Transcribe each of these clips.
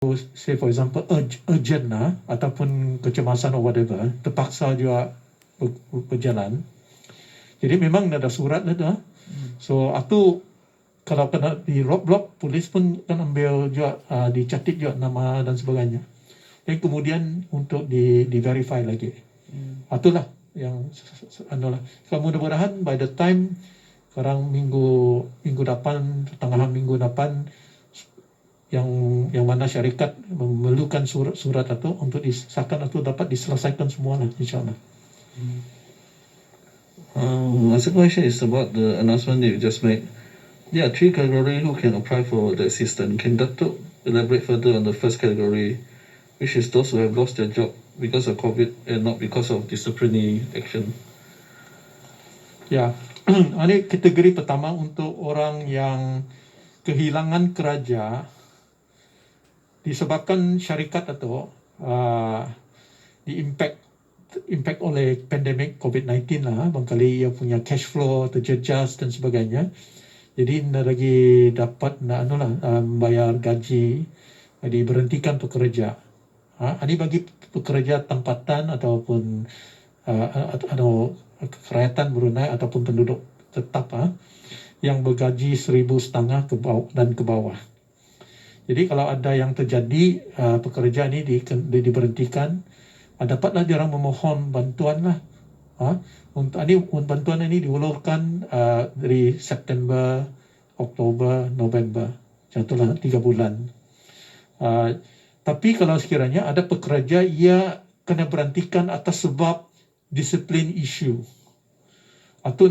say for example urgent lah ataupun kecemasan or whatever, terpaksa juga berjalan. Jadi memang ada surat dah. So itu kalau kena di roadblock, polis pun kan ambil juga dicatat juga nama dan sebagainya. Dan kemudian untuk di verify lagi. Itulah yang anulah. So mudah-mudahan by the time sekarang minggu depan, pertengahan minggu depan, yang mana syarikat memerlukan surat itu untuk disahkan atau dapat diselesaikan semualah, insyaAllah. My second question is about the announcement that you just made. There are 3 categories who can apply for the assistance. Can Datuk elaborate further on the first category, which is those who have lost their job because of COVID and not because of disciplinary action? Ya, ini kategori pertama untuk orang yang kehilangan kerja disebabkan syarikat atau impact oleh pandemik COVID-19 lah. Barangkali ia punya cash flow terjejas dan sebagainya. Jadi tidak lagi dapat bayar gaji, diberhentikan pekerja. Ini bagi pekerja tempatan ataupun kerakyatan Brunei ataupun penduduk tetap yang bergaji 1,500 ke bawah. Jadi kalau ada yang terjadi pekerja ini diberhentikan, dapatlah dia orang memohon bantuan lah. Bantuan ini diulurkan dari September, Oktober, November. Contohlah 3 bulan. Tapi kalau sekiranya ada pekerja ia kena berhentikan atas sebab disiplin issue, itu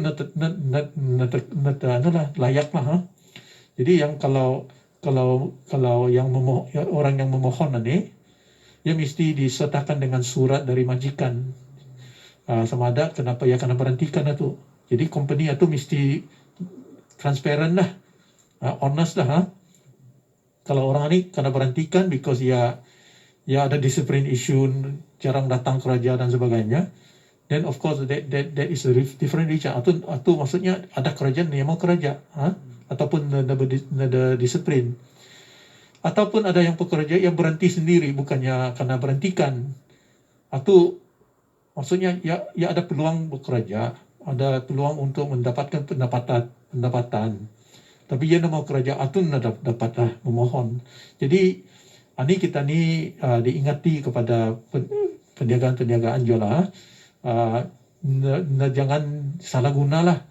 layaklah. Jadi yang kalau yang orang yang memohon ini, ia mesti disertakan dengan surat dari majikan sama ada kenapa ia kena berhentikan itu. Jadi company itu mesti transparent lah, honest lah. Kalau orang ini kena berhentikan because ia ada discipline issue, jarang datang kerja dan sebagainya, then of course that is a different region. Atau maksudnya ada kerajaan yang mau kerja, ataupun ada disiplin. Ataupun ada yang pekerja yang berhenti sendiri, bukannya karena berhentikan. Atau maksudnya ia ada peluang bekerja, ada peluang untuk mendapatkan pendapatan. Tapi ia nak mau kerja, atau nak dapatlah memohon. Jadi ini kita ni diingati kepada perniagaan juga lah. Jangan salah gunalah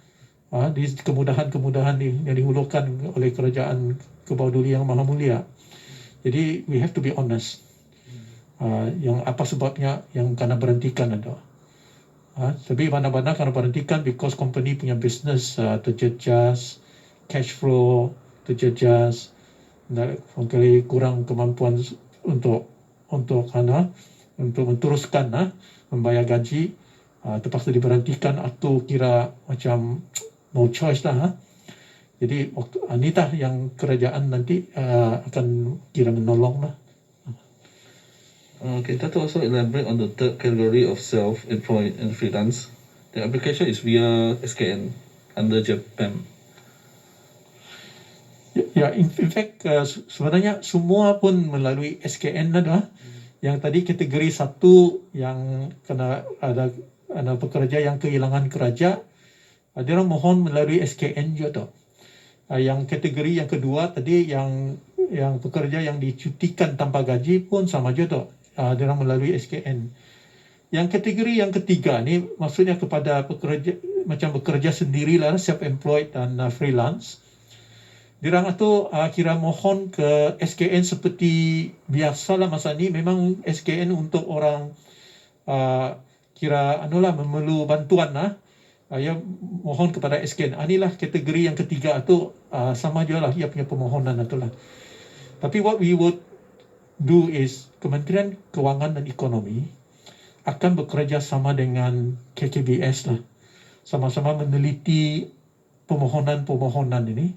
di kemudahan yang dihulurkan oleh kerajaan Kebawah Yang Maha Mulia. Jadi we have to be honest. Yang apa sebabnya yang kena berhentikan ada. Tapi mana-mana kena berhentikan because company punya business terjejas, cash flow terjejas, mungkin kurang kemampuan untuk menteruskan membayar gaji, terpaksa diberhentikan atau kira macam no choice lah. Jadi ini yang kerajaan nanti akan kira menolong lah. Okay, that also elaborate on the third category of self-employed and freelance. The application is via SKN under JPM. Ya, in fact sebenarnya semua pun melalui SKN ada. Yang tadi kategori 1 yang kena ada pekerja yang kehilangan kerja, dia orang mohon melalui SKN juga tu. Yang kategori yang kedua tadi yang pekerja yang dicutikan tanpa gaji pun sama juga tu. Dia orang melalui SKN. Yang kategori yang ketiga ni maksudnya kepada pekerja macam bekerja sendirilah, self-employed dan freelance. Dia orang tu kira mohon ke SKN seperti biasalah masa ni. Memang SKN untuk orang kira memerlu bantuan lah. Ya mohon kepada SKN. Inilah kategori yang ketiga tu sama je lah ia punya permohonan itulah. Tapi what we would do is Kementerian Kewangan dan Ekonomi akan bekerja sama dengan KKBS lah. Sama-sama meneliti permohonan ini.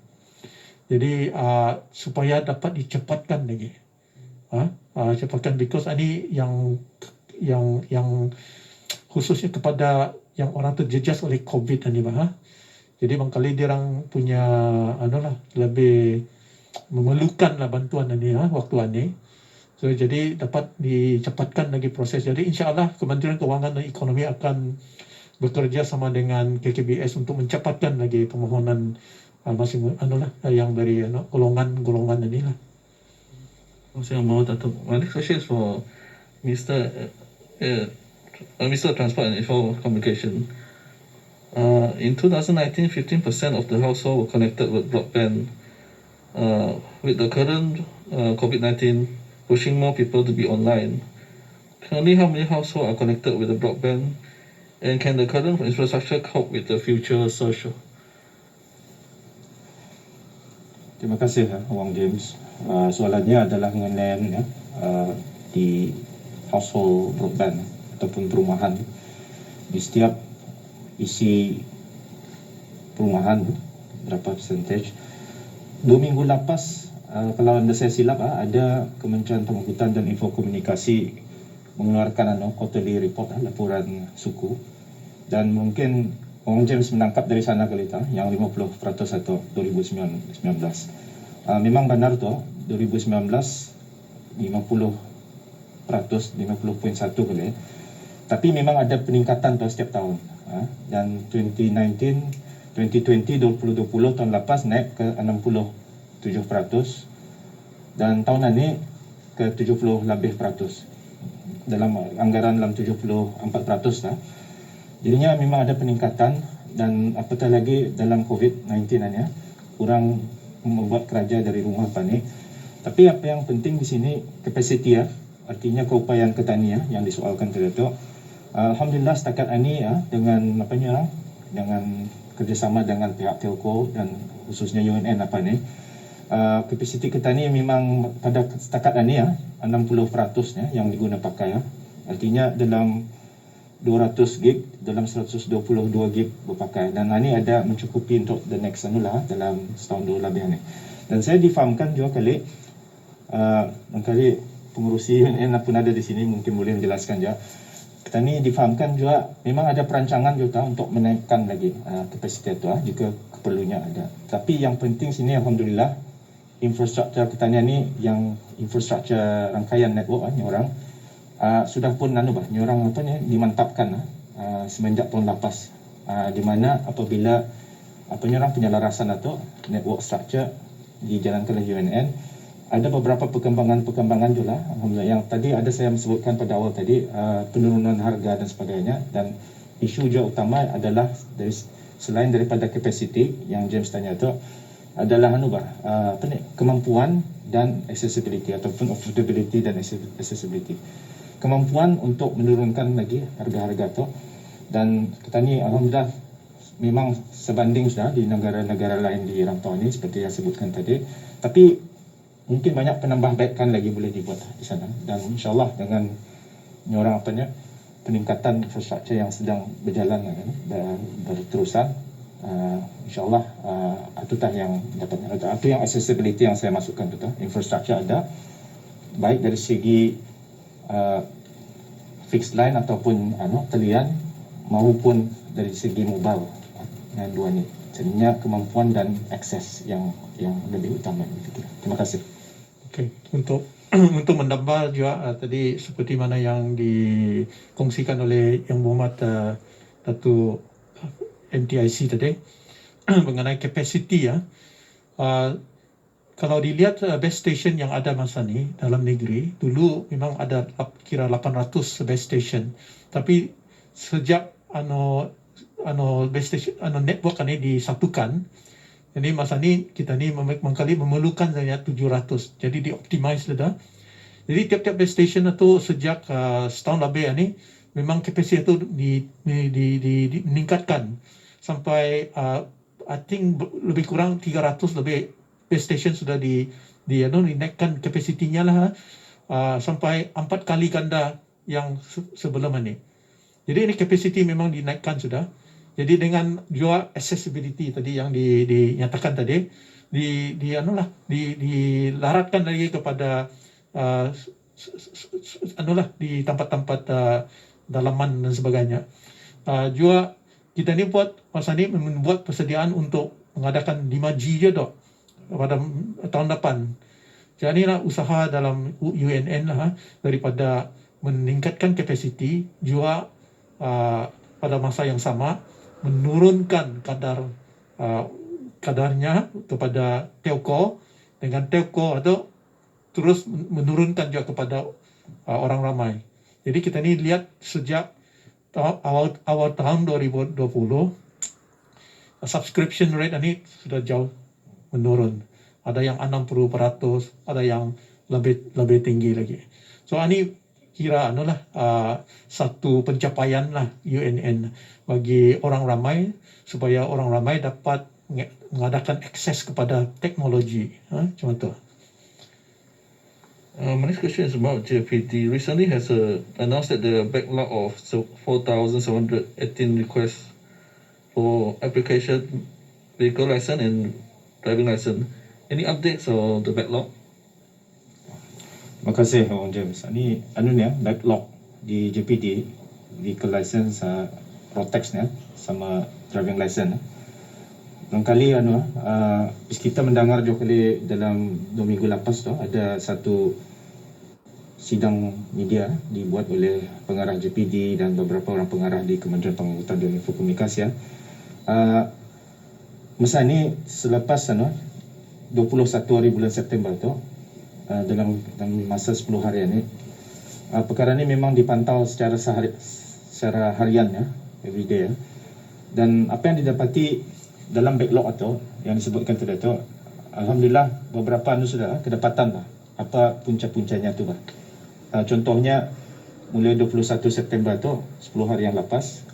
Jadi supaya dapat dicepatkan lagi. Cepatkan because ini yang khususnya kepada yang orang terjejas oleh COVID ini Jadi barangkali dia orang punya lebih memerlukan lah bantuan ini waktu ini. So, jadi dapat dicepatkan lagi proses. Jadi insya-Allah Kementerian Kewangan dan Ekonomi akan bekerja sama dengan KKBS untuk mencepatkan lagi permohonan yang dari golongan-golongan inilah. My next question is for Mr. Minister of Transport and Info Communication. In 2019, 15% of the household were connected with broadband. With the current COVID-19 pushing more people to be online, currently how many households are connected with the broadband? And can the current infrastructure cope with the future surge? Terima kasih Wang James. Soalannya adalah mengenai di household broadband ataupun perumahan. Di setiap isi perumahan berapa percentage. 2 minggu lepas, kalau anda saya silap, ada Kementerian Pengangkutan dan Info Komunikasi mengeluarkan quarterly report, laporan suku, dan mungkin Wang James menangkap dari sana kali itu yang 50% atau 2019. Memang benar tu 2019 50.1 kali, tapi memang ada peningkatan tu setiap tahun. Dan 2020 tahun lepas naik ke 67%, dan tahun ini ke 70 lebih peratus, dalam anggaran dalam 74% lah. Jadinya memang ada peningkatan, dan apatah lagi dalam COVID-19 ni kurang membuat kerja dari rumah ni. Tapi apa yang penting di sini kapasiti, artinya keupayaan Ketani yang disoalkan tadi tu. Alhamdulillah setakat ini dengan dengan kerjasama dengan pihak telco dan khususnya UNN kapasiti Ketani memang pada setakat ini 60% yang diguna pakai. Artinya dalam 200 gig, dalam 122 gig berpakai, dan ini ada mencukupi untuk the next dalam setahun dua lebih ni. Dan saya difahamkan juga kali pengurusi UNN pun ada di sini, mungkin boleh menjelaskan juga. Petani difahamkan juga memang ada perancangan juga untuk menaikkan lagi kapasiti itu jika keperlunya ada. Tapi yang penting sini alhamdulillah infrastruktur pertanian ni, yang infrastruktur rangkaian network ni orang sudah pun ni orang dimantapkan semenjak tahun lepas, di mana apabila orang penyelarasan atau network structure dijalankan oleh UNN, ada beberapa perkembangan juga alhamdulillah. Yang tadi ada saya sebutkan pada awal tadi, penurunan harga dan sebagainya, dan isu juga utama adalah selain daripada kapasiti yang James tanya tu adalah kemampuan dan accessibility ataupun affordability dan accessibility. Kemampuan untuk menurunkan lagi harga-harga tu, dan Ketani alhamdulillah memang sebanding sudah di negara-negara lain di rantau ini seperti yang sebutkan tadi. Tapi mungkin banyak penambahbaikan lagi boleh dibuat di sana, dan insyaallah dengan peningkatan infrastruktur yang sedang berjalan dan berterusan, insyaallah itulah yang dapat, itu yang accessibility yang saya masukkan tu, infrastruktur ada baik dari segi fixed line ataupun talian maupun dari segi mobile, yang dua ni. Jadinya kemampuan dan akses yang lebih utama. Terima kasih. Okey, untuk untuk menambah juga tadi seperti mana yang dikongsikan oleh Yang Berhormat Datuk MTIC tadi mengenai kapasiti kalau dilihat base station yang ada masa ni dalam negeri, dulu memang ada kira 800 base station, tapi sejak base station network ini disatukan, jadi masa ni kita ni mengkali memerlukan hanya 700, jadi dioptimize dah. Jadi tiap-tiap base station itu sejak setahun lebih ni memang kapasiti itu meningkatkan sampai I think lebih kurang 300 lebih base station sudah dinaikkan kapasitinya lah, sampai 4 kali ganda yang sebelum ini. Jadi ini kapasiti memang dinaikkan sudah. Jadi dengan juga accessibility tadi yang dinyatakan tadi, dilaratkan lagi kepada di tempat-tempat dalaman dan sebagainya. Juga kita ni masa ni membuat persediaan untuk mengadakan 5G je pada tahun depan. Jadi lah usaha dalam UNN lah daripada meningkatkan kapasiti juga pada masa yang sama menurunkan kadarnya kepada telco, dengan telco atau terus menurunkan juga kepada orang ramai. Jadi kita ni lihat sejak awal tahun 2020 subscription rate ini sudah jauh menurun. Ada yang 60%, ada yang lebih tinggi lagi. So ini kira satu pencapaian lah UNN bagi orang ramai, supaya orang ramai dapat mengadakan akses kepada teknologi. Macam tu. My next question is about JPD. Recently has announced that the backlog of 4,718 requests for application, vehicle license and driving license. Any updates on the backlog? Terima kasih Abang James. Ini backlog di JPD, vehicle license, road tax sama driving license. Barangkali kita mendengar juga kali dalam 2 minggu lepas tu ada satu sidang media dibuat oleh pengarah JPD dan beberapa orang pengarah di Kementerian Pengangkutan dan Infokomunikasi. Masa ni selepas 21 hari bulan September tu, dalam masa 10 hari ini, perkara ni memang dipantau secara harian everyday. Dan apa yang didapati dalam backlog itu yang disebutkan tadi tu, alhamdulillah beberapa sudah kedapatan apa punca-puncanya tu contohnya mulai 21 September tu 10 hari yang lepas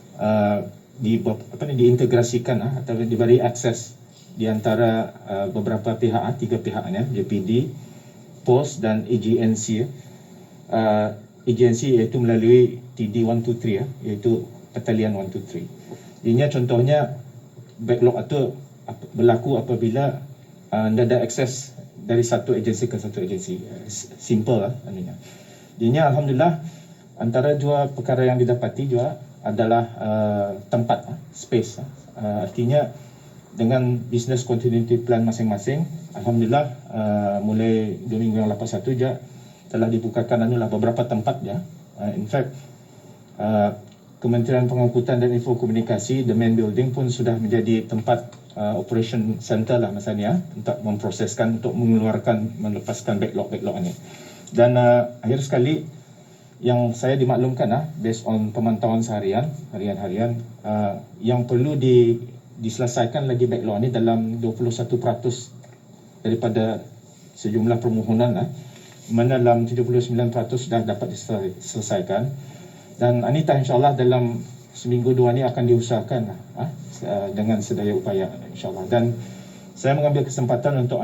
diintegrasikan atau diberi akses di antara beberapa pihak, 3 pihaknya, JPD, POS dan AGNC. AGNC iaitu melalui TD 123 iaitu Battalion 123. Jadinya contohnya backlog itu berlaku apabila anda ada akses dari satu agensi ke satu agensi. Simple anunya. Jadinya alhamdulillah antara dua perkara yang didapati juga adalah tempat, space. Artinya dengan business continuity plan masing-masing, alhamdulillah mulai 2 minggu yang lepas satu je telah dibukakan beberapa tempat ya. In fact Kementerian Pengangkutan dan Infokomunikasi, the main building pun sudah menjadi tempat operation center lah masa ni untuk memproseskan, untuk melepaskan backlog ini. Dan akhir sekali yang saya dimaklumkan based on pemantauan harian, yang perlu diselesaikan lagi backlog ni dalam 21% daripada sejumlah permohonan, mana dalam 79% sudah dapat diselesaikan. Dan Anita insyaAllah dalam seminggu 2 ni akan diusahakan dengan sedaya upaya insyaAllah. Dan saya mengambil kesempatan untuk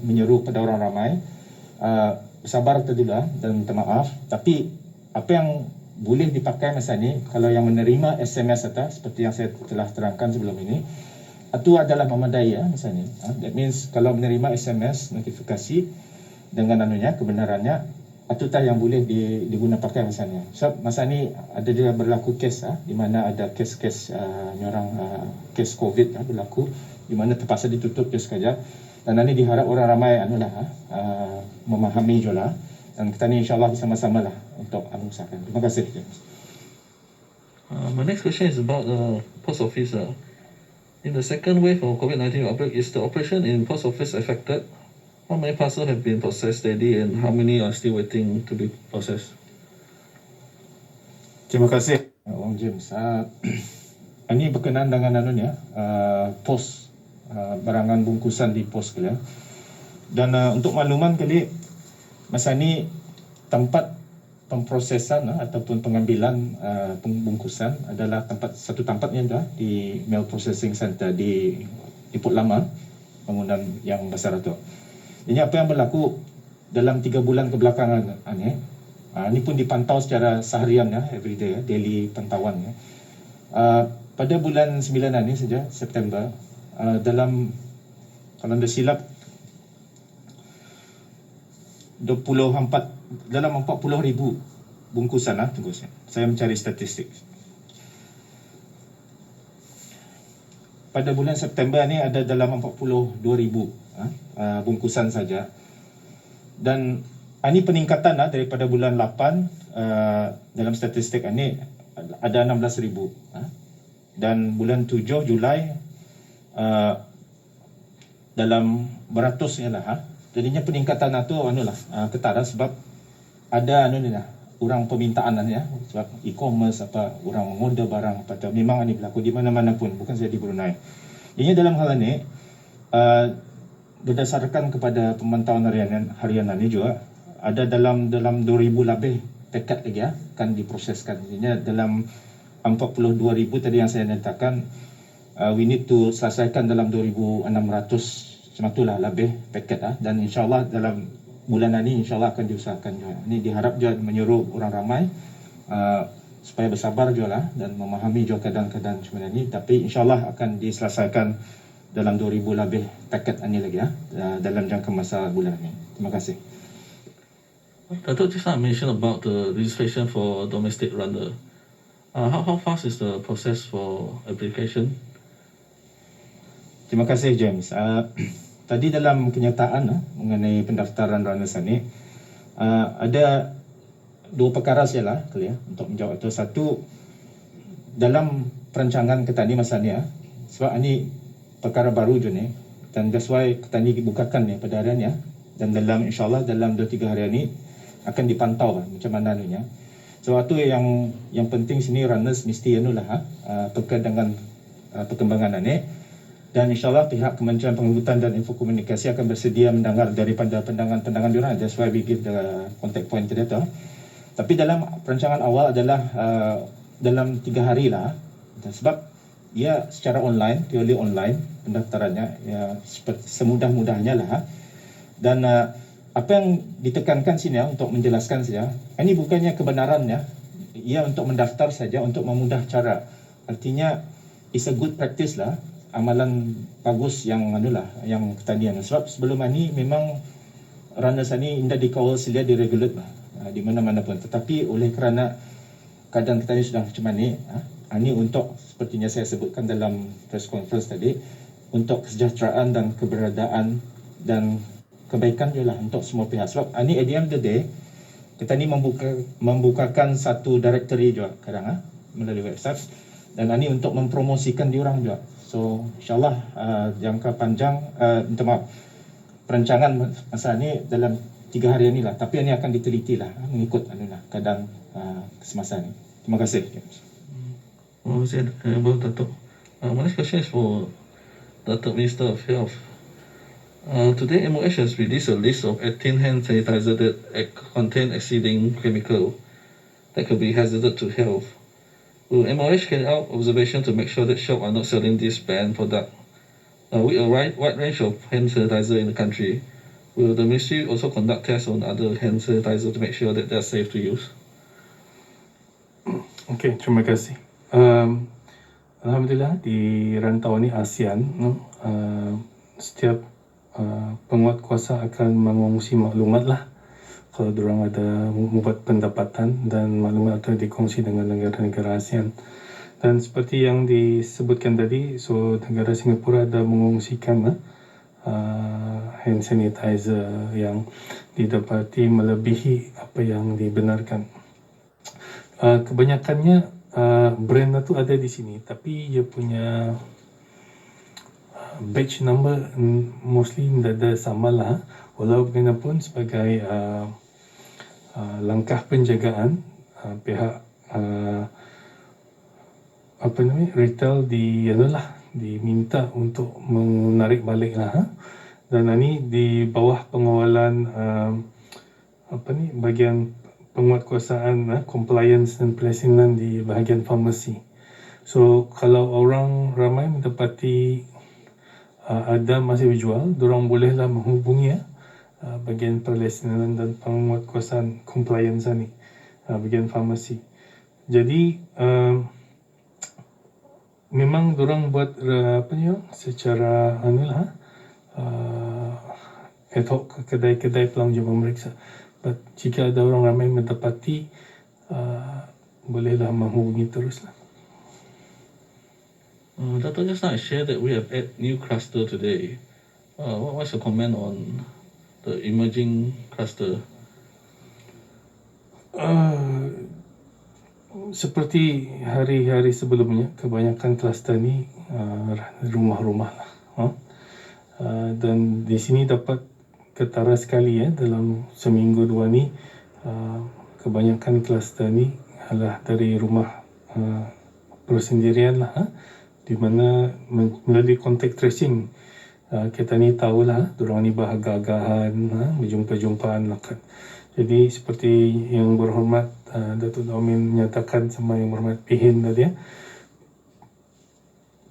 menyeru kepada orang ramai sabar terduga dan minta maaf. Tapi apa yang boleh dipakai masa ni, kalau yang menerima SMS seperti yang saya telah terangkan sebelum ini, itu adalah memadai masa ni. That means kalau menerima SMS notifikasi dengan kebenarannya, atutah yang boleh diguna pakai masa ni. So masa ni ada juga berlaku kes di mana ada kes-kes kes COVID berlaku, di mana terpaksa ditutup sekejap. Dan ini diharap orang ramai memahami juga. Dan kita ni insyaAllah bersama-sama untuk usahakan. Terima kasih. My next question is about the post office. In the second wave of COVID-19 outbreak, is the operation in post office affected? How many parcels have been processed daily and how many are still waiting to be processed? Terima kasih, Wang James. Ini berkenaan dengan pos, barangan bungkusan di pos kali. Dan untuk makluman kali, masa ni tempat pemprosesan ataupun pengambilan pembungkusan adalah satu tempatnya di Mail Processing Center di Port Lama, bangunan yang besar itu. Ini apa yang berlaku dalam 3 bulan kebelakangan ini pun dipantau secara seharian everyday daily pantauan pada bulan 9 ini saja September, dalam kalau anda silap 40,000 bungkusan tunggu saya mencari statistik. Pada bulan September ni ada dalam 42,000 bungkusan saja. Dan ini peningkatan daripada bulan 8 dalam statistik ini ada 16,000 dan bulan 7 Julai dalam beratus lah. Jadinya peningkatan itu ketara sebab ada orang permintaan ya, sebab e-commerce apa orang mengorder barang apa memang ini berlaku di mana-mana pun, bukan saja di Brunei. Ini dalam hal ini berdasarkan kepada pemantauan harian ini juga ada dalam 2,000 lebih paket lagi akan diproseskan. Ini dalam 42,000 tadi yang saya nyatakan, we need to selesaikan dalam 2,600 macam itulah lebih paket dan insyaallah dalam bulan ini insyaallah akan diusahakan juga. Ini diharap juga menyuruh orang ramai supaya bersabar juga lah dan memahami juga keadaan-keadaan macam ini, tapi insyaallah akan diselesaikan dalam 2,000 lebih paket ini lagi dalam jangka masa bulan ini. Terima kasih. Datuk just now mentioned about the registration for domestic runner. How fast is the process for application? Terima kasih James. Tadi dalam kenyataan mengenai pendaftaran runners ini ada dua perkara sajalah clear untuk menjawab itu. Satu, dalam perancangan kita ni masa ni sebab ini perkara baru je ni dan that's why kita ni bukakan ni pada hari ni dan dalam insyaallah dalam 2-3 hari ni akan dipantau macam mana ni ya. Sebab tu yang penting sini runners mesti peka dengan perkembangan ini. Dan insyaAllah pihak Kementerian Pengelutan dan Info Komunikasi akan bersedia mendengar daripada pandangan diorang. That's why we give the contact point to that. Tapi dalam perancangan awal adalah dalam 3 hari lah. Sebab ia secara online, purely online pendaftarannya, ya, semudah-mudahnya lah. Dan apa yang ditekankan sini untuk menjelaskan saja, ini bukannya kebenaran ya. Ia untuk mendaftar saja, untuk memudah cara. Artinya, it's a good practice lah. Amalan bagus yang yang ketanian. Sebab sebelum ini memang runners ini indah dikawal selia diregulate di mana-mana pun. Tetapi oleh kerana keadaan kita ini sudah macam ini untuk sepertinya saya sebutkan dalam press conference tadi, untuk kesejahteraan dan keberadaan dan kebaikan juga lah untuk semua pihak. Sebab ini at the end of the day kita ni membukakan satu directory juga kadang melalui website dan ini untuk mempromosikan diorang juga. So insyaAllah jangka panjang, minta maaf, perancangan masa ni dalam 3 hari ni lah. Tapi ini akan diteliti lah mengikut keadaan semasa ni. Terima kasih. Well, Datuk. My next question is for Datuk Minister of Health. Today MOH has released a list of 18 hand sanitizer that contain exceeding chemical that could be hazardous to health. Will MOH carry out observation to make sure that shops are not selling this banned product? With a wide range of hand sanitizer in the country, will the ministry also conduct tests on other hand sanitizer to make sure that they are safe to use? Okey, terima kasih. Alhamdulillah di rantau ni ASEAN, setiap penguatkuasa akan mengongsi maklumat lah kalau diorang ada membuat pendapatan dan maklumat itu dikongsi dengan negara-negara ASEAN. Dan seperti yang disebutkan tadi, so negara Singapura ada mengongsikan hand sanitizer yang didapati melebihi apa yang dibenarkan. Kebanyakannya brand itu ada di sini, tapi ia punya batch number mostly tidak ada sama lah. Walau bagaimanapun sebagai langkah penjagaan, pihak retail diminta untuk menarik balik lah. Dan ini di bawah pengawalan bahagian penguatkuasaan compliance dan pelaksanaan di bahagian farmasi. So kalau orang ramai mendapati ada masih berjual, diorang bolehlah menghubungi bahagian pelaksanaan dan penguatkuasaan compliance ni, bahagian farmasi. Jadi memang diorang buat secara ad hoc ke kedai-kedai pelanggan memeriksa. But jika ada orang ramai mendapati, bolehlah menghubungi teruslah. Dato' just now I shared that we have 8 new cluster today. What's your comment on the emerging cluster? Seperti hari-hari sebelumnya, kebanyakan kluster ni rumah-rumah lah. Dan di sini dapat ketara sekali dalam seminggu dua ni, kebanyakan kluster ni adalah dari rumah persendirian lah, di mana melalui contact tracing kita ni tahulah diorang ni beragak-agahan, berjumpa-jumpaan lah kan. Jadi seperti yang berhormat Datuk Amin menyatakan sama yang berhormat Pihin tadi,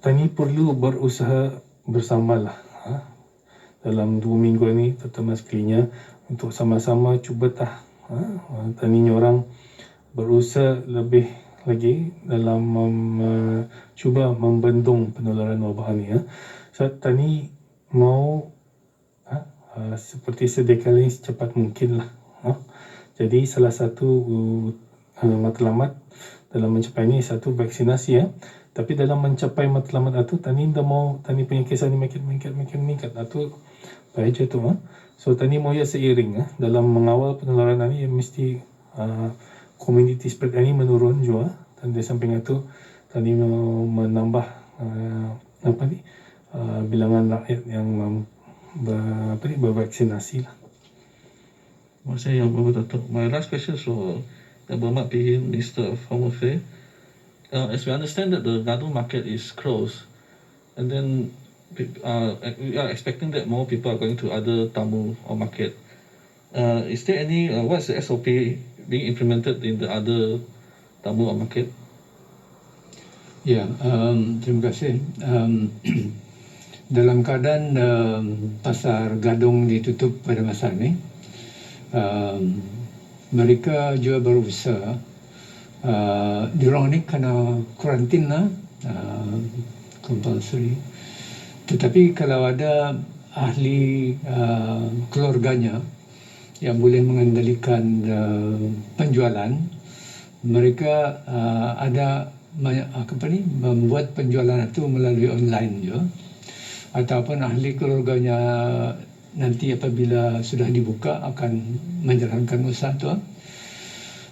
Tani perlu berusaha bersamalah dalam 2 minggu ni, terutama sekalinya untuk sama-sama cuba Tani ni orang berusaha lebih lagi dalam cuba membendung penularan wabak ni. So, Tani mau seperti sedia kali secepat mungkin lah. Jadi salah satu matlamat dalam mencapai ni satu vaksinasi tapi dalam mencapai matlamat itu Tani dah mau Tani punya kisah ni makin meningkat itu baik je tu. So Tani mau seiring dalam mengawal penularan ni mesti community spread ni menurun juga, dan di samping itu Tani mau menambah bilangan rakyat yang bervaksinasi lah. Terima kasih Datuk. My last question is for Yang Berhormat Pihin, Minister of Home Affairs. As we understand that the Gadu market is closed, and then we are expecting that more people are going to other tamu or market. Is there any what's the SOP being implemented in the other tamu or market? Ya, terima kasih. Dalam keadaan pasar Gadong ditutup pada masa ini, mereka juga berusaha. Diorang ni kena karantina compulsory. Tetapi kalau ada ahli keluarganya yang boleh mengendalikan penjualan, mereka ada membuat penjualan itu melalui online je, ataupun ahli keluarganya nanti apabila sudah dibuka akan menjalankan usaha itu.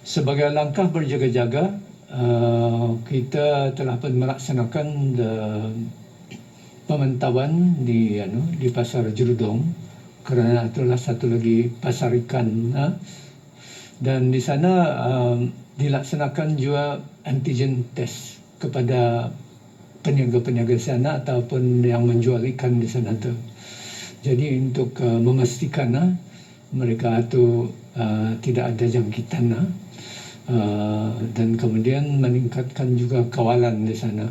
Sebagai langkah berjaga-jaga, kita telah pun melaksanakan pemantauan di pasar Jerudong, kerana itulah satu lagi pasar ikan, dan di sana dilaksanakan juga antigen test kepada peniaga-peniaga sana ataupun yang menjual ikan di sana tu. Jadi untuk memastikan mereka itu tidak ada jangkitan, dan kemudian meningkatkan juga kawalan di sana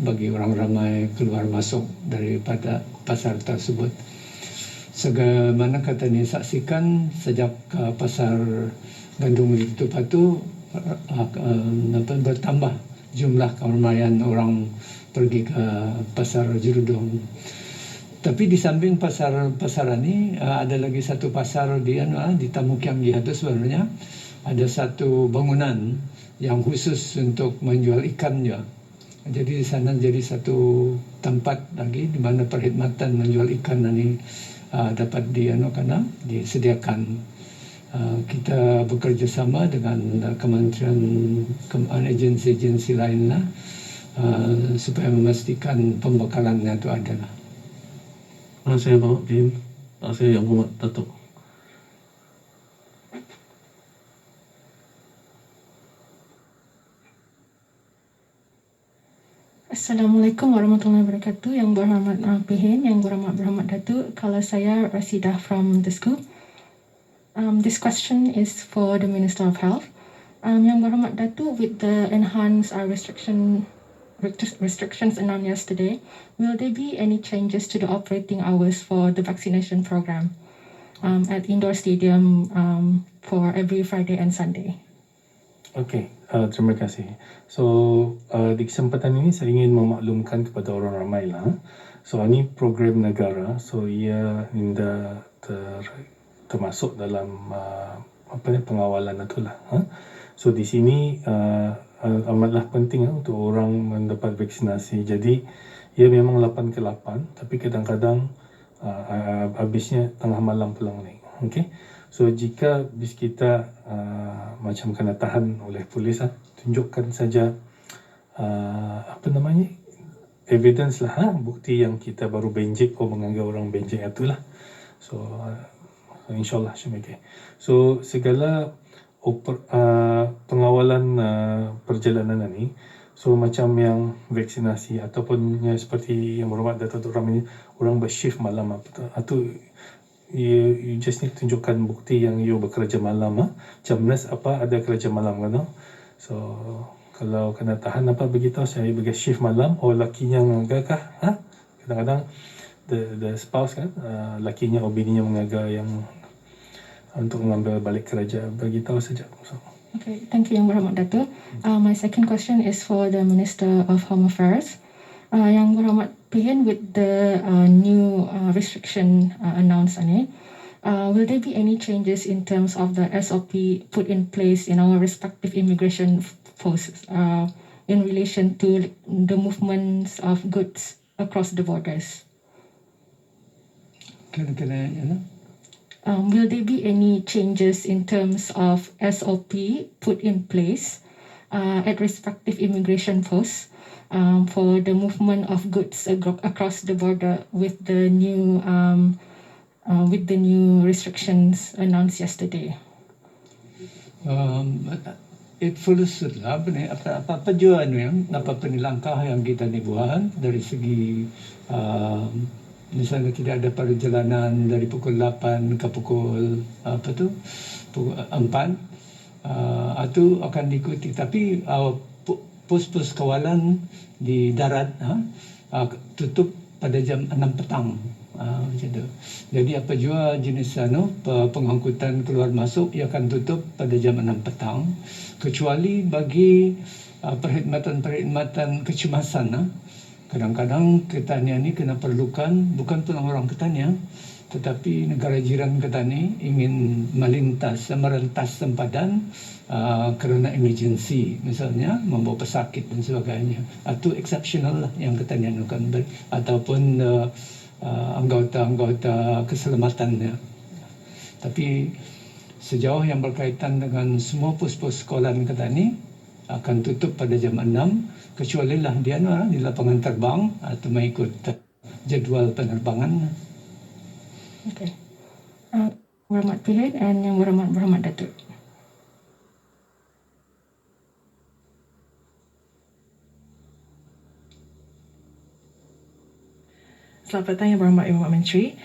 bagi orang ramai keluar masuk daripada pasar tersebut. Sebagaimana kata ni saksikan, sejak pasar Gandung ditutup itu bertambah jumlah keramaian orang pergi ke pasar Jerudong. Tapi di samping pasaran ni ada lagi satu pasar di Tamu Kiang itu sebenarnya ada satu bangunan yang khusus untuk menjual ikan juga. Jadi di sana jadi satu tempat lagi di mana perkhidmatan menjual ikan ini dapat disediakan. Kita bekerjasama dengan kementerian, agensi-agensi lainlah supaya memastikan pembekalannya itu ada. Terima kasih Bapak Pihin. Terima kasih Yang Berhormat Datuk. Assalamualaikum warahmatullahi wabarakatuh. Yang berhormat Pihin, Yang berhormat Datuk. Kalau saya Rasidah from the school. This question is for the Minister of Health. Yang berhormat Datuk, with the enhanced restrictions announced yesterday, will there be any changes to the operating hours for the vaccination program at indoor stadium for every Friday and Sunday? Okey, terima kasih. So, di kesempatan ini saya ingin memaklumkan kepada orang ramai lah. So, ini program negara. So, ia tidak termasuk dalam pengawalan itulah. So, di sini amatlah penting untuk orang mendapat vaksinasi. Jadi, ia memang 8 ke 8, tapi kadang-kadang habisnya tengah malam pulang ni. Okay. So jika bis kita macam kena tahan oleh polis, tunjukkan saja apa namanya, evidence lah, bukti yang kita baru benjik, menganggap orang benjik itulah. So insyaAllah should be okay. So segala pengawalan perjalanan ini, so macam yang vaksinasi ataupun seperti yang berhormat Datuk Ramli, orang bershift malam atau you just need tunjukkan bukti yang you bekerja malam. Macam nurse apa ada kerja malam kan. So kalau kena tahan apa begitu, saya bagi shift malam, lakinya mengagakah, kadang-kadang the spouse kan, lakinya bininya mengaga yang untuk mengambil balik kerja, beritahu saja. So, Okay, thank you Yang Berhormat Datuk. My second question is for the Minister of Home Affairs. Yang Berhormat Pihin, with the new restriction announced ini, will there be any changes in terms of the SOP put in place in our respective immigration posts in relation to the movements of goods across the borders? Kena Will there be any changes in terms of SOP put in place at respective immigration posts for the movement of goods across the border with the new restrictions announced yesterday? It follows lah apa jua yang langkah yang kita buat dari segi misalnya tidak ada perjalanan dari pukul 8 ke pukul 4 itu akan diikuti, tapi pos-pos kawalan di darat tutup pada jam 6 petang macam tu. Jadi apa jua jenis pengangkutan keluar masuk ia akan tutup pada jam 6 petang kecuali bagi perkhidmatan kecemasan. Kadang-kadang Ketania ni kena perlukan, bukan pun orang Ketania, tetapi negara jiran Ketania ingin merentas sempadan kerana emergency, misalnya membawa pesakit dan sebagainya. Itu exceptional lah yang Ketania akan beri, ataupun anggota keselamatannya. Tapi sejauh yang berkaitan dengan semua pos-pos sekolah Ketania akan tutup pada jam 6, kecuali lah dia di lapangan terbang atau mengikut jadual penerbangan. Okay. Berhormat Pihin and Yang Berhormat Datuk. Selamat petang Yang Berhormat Ibu Menteri.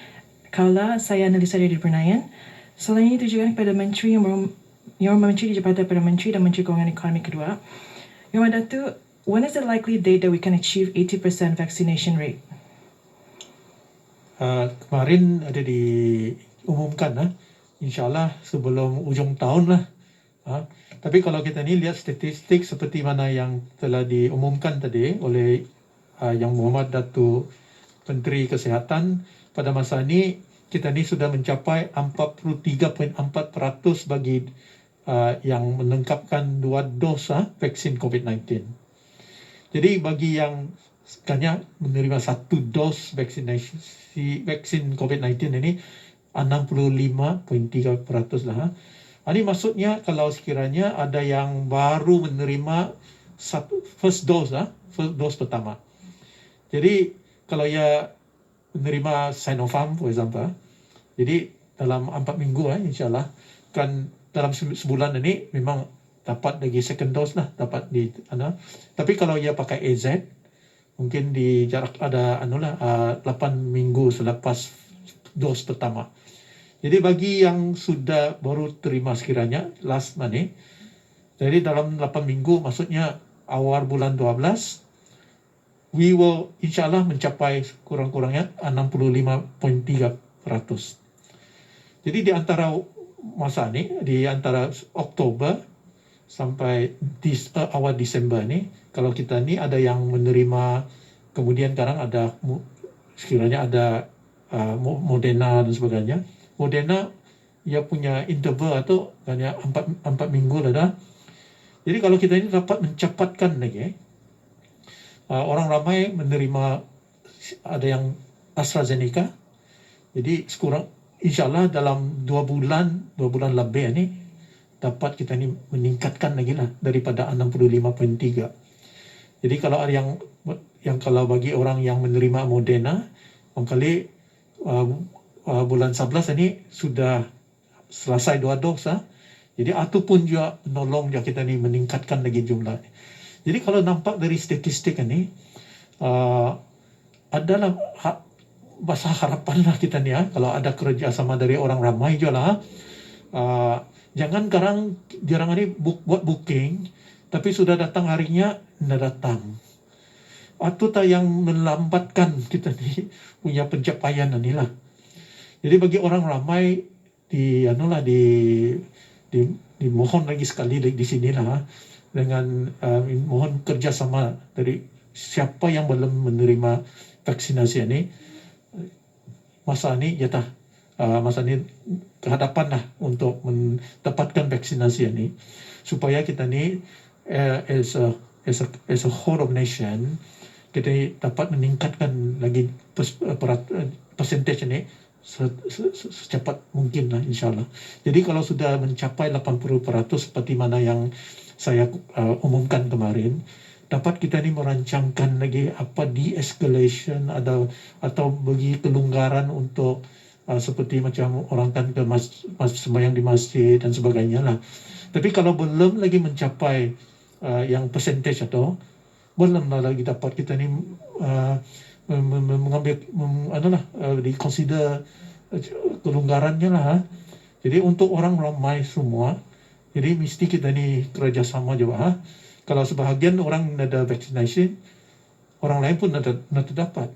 Kaulah saya Nalisa dari Bernayan. Soalan ini ditujukan kepada Menteri Yang Berhormat Menteri di Jabatan Perdana Menteri dan Menteri Kewangan Ekonomi kedua. Yang Berhormat Datuk, when is the likely date that we can achieve 80% vaccination rate? Kemarin ada diumumkan, insyaAllah sebelum ujung tahun lah. Tapi kalau kita ni lihat statistik seperti mana yang telah diumumkan tadi oleh Yang Berhormat Datuk Menteri Kesihatan, pada masa ini kita ni sudah mencapai 43.4% bagi yang melengkapkan 2 dos vaksin COVID-19. Jadi bagi yang sekanya menerima 1 dos vaksin COVID-19 ini 65.3% lah. Ini maksudnya kalau sekiranya ada yang baru menerima first dose pertama. Jadi kalau ia menerima Sinopharm for example, jadi dalam 4 minggu insyaAllah kan dalam sebulan ini memang dapat lagi second dose lah, dapat tapi kalau ia pakai AZ mungkin di jarak ada 8 minggu selepas dos pertama. Jadi bagi yang sudah baru terima sekiranya last month jadi dalam 8 minggu, maksudnya awal bulan 12, we will insyaAllah mencapai kurang-kurangnya 65.3%. Jadi di antara masa ni, di antara Oktober sampai awal Disember ni, kalau kita ni ada yang menerima, kemudian sekarang ada sekiranya ada Moderna dan sebagainya. Moderna ia punya interval atau hanya 4 minggu lah dah. Jadi kalau kita ini dapat mencapatkan lagi, orang ramai menerima, ada yang AstraZeneca, jadi sekurang InsyaAllah dalam 2 bulan lebih ni dapat kita ni meningkatkan lagi lah daripada 65.3. Jadi kalau ada yang kalau bagi orang yang menerima Moderna, barangkali bulan 11 ini sudah selesai 2 dos. Jadi itu pun juga menolong juga kita ni meningkatkan lagi jumlah. Jadi kalau nampak dari statistik ini, adalah bahasa harapan lah kita ni kalau ada kerjasama dari orang ramai juga lah. Jangan jarang ni buat booking, tapi sudah datang harinya, tidak datang. Itu tak yang melambatkan kita ni punya pencapaian ni lah. Jadi bagi orang ramai dimohon lagi sekali di sini lah dengan mohon kerjasama dari siapa yang belum menerima vaksinasi ini. Masa ni masa ni kehadapan lah untuk mendapatkan vaksinasi ini supaya kita ni as a whole of nation kita dapat meningkatkan lagi percentage ini secepat mungkin lah insyaAllah. Jadi kalau sudah mencapai 80% seperti mana yang saya umumkan kemarin, dapat kita ni merancangkan lagi apa de-escalation atau bagi kelonggaran untuk seperti macam orang kan ke sembahyang di masjid dan sebagainya lah. Tapi kalau belum lagi mencapai yang percentage atau belum lagi dapat kita ni mengambil di-consider kelonggarannya lah. Jadi untuk orang ramai semua, jadi mesti kita ni kerjasama juga. Kalau sebahagian orang ada vaccination, orang lain pun ada dapat.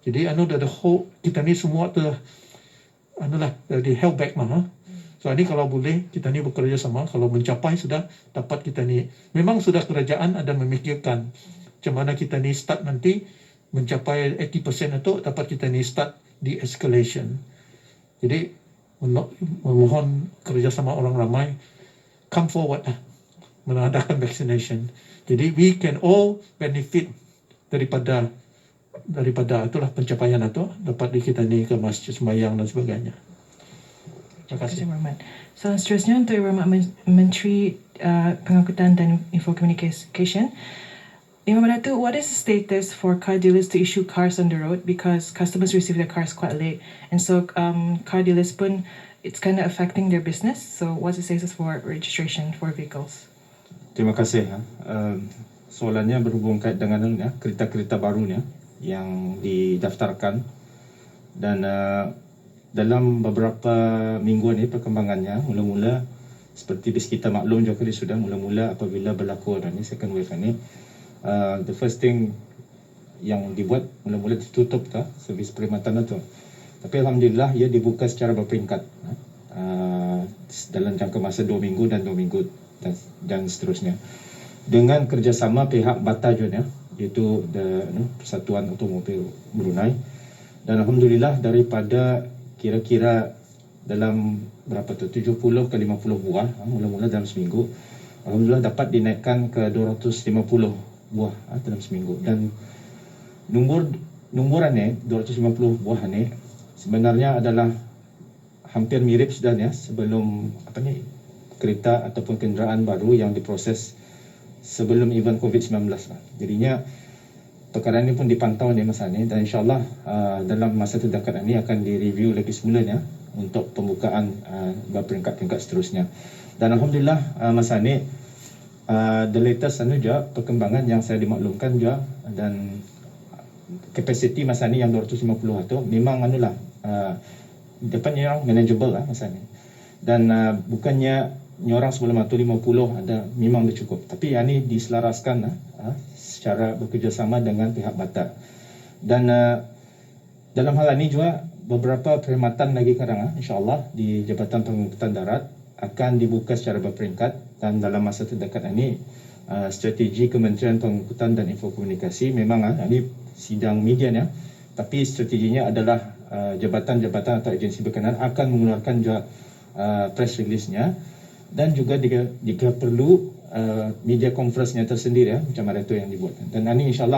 Jadi ada hope kita ni semua di held back mah. So ini kalau boleh kita ni bekerja sama, kalau mencapai sudah dapat kita ni. Memang sudah kerajaan ada memikirkan macam mana kita ni start nanti mencapai 80% itu dapat kita ni start di escalation. Jadi memohon kerjasama orang ramai come forward mengadakan vaccination. Jadi we can all benefit daripada itulah pencapaian itu dapat kita ni ke masjid sembahyang dan sebagainya. Terima kasih. Terima kasih, Muhammad. Soalan seterusnya untuk Yang Berhormat Menteri Pengangkutan dan Info Communication. Yang Berhormat Datuk, what is the status for car dealers to issue cars on the road because customers receive their cars quite late, and so car dealers pun it's kind of affecting their business. So what's the status for registration for vehicles? Terima kasih. Soalannya berhubung kait dengan kereta-kereta barunya yang didaftarkan dan dalam beberapa minggu ni perkembangannya mula-mula seperti bis kita maklum juga sudah mula-mula apabila berlaku second wave ni, the first thing yang dibuat mula-mula ditutup servis perkhidmatan itu. Tapi alhamdulillah ia dibuka secara berperingkat dalam jangka masa 2 minggu dan 2 minggu dan seterusnya dengan kerjasama pihak BATA juga iaitu Persatuan Automobil Brunei, dan alhamdulillah daripada kira-kira dalam 70 ke 50 buah mula-mula dalam seminggu, alhamdulillah dapat dinaikkan ke 250 buah dalam seminggu, dan numburan ni 250 buah ni sebenarnya adalah hampir mirip sudah sebelum kereta ataupun kenderaan baru yang diproses sebelum event COVID-19 lah. Jadinya perkara ini pun dipantau masa ni, dan insyaAllah dalam masa terdekat ini akan direview lagi semulanya untuk pembukaan berperingkat-peringkat seterusnya. Dan alhamdulillah masa ni the latest juga perkembangan yang saya dimaklumkan juga, dan kapasiti masa ni yang 250 itu memang depannya manageable masa ni, dan bukannya nyorang sebelum itu 50 ada memang dah cukup, tapi yang ni diselaraskan secara bekerjasama dengan pihak BATA. Dan dalam hal ini juga beberapa perkhidmatan lagi kadang insyaAllah di Jabatan Pengangkutan Darat akan dibuka secara berperingkat, dan dalam masa terdekat ini strategi Kementerian Pengangkutan dan Info Komunikasi memang ini sidang media tapi strateginya adalah jabatan-jabatan atau agensi berkenaan akan mengeluarkan juga press release-nya, dan juga jika perlu media conference-nya tersendiri macam mana itu yang dibuat. Dan ini insyaAllah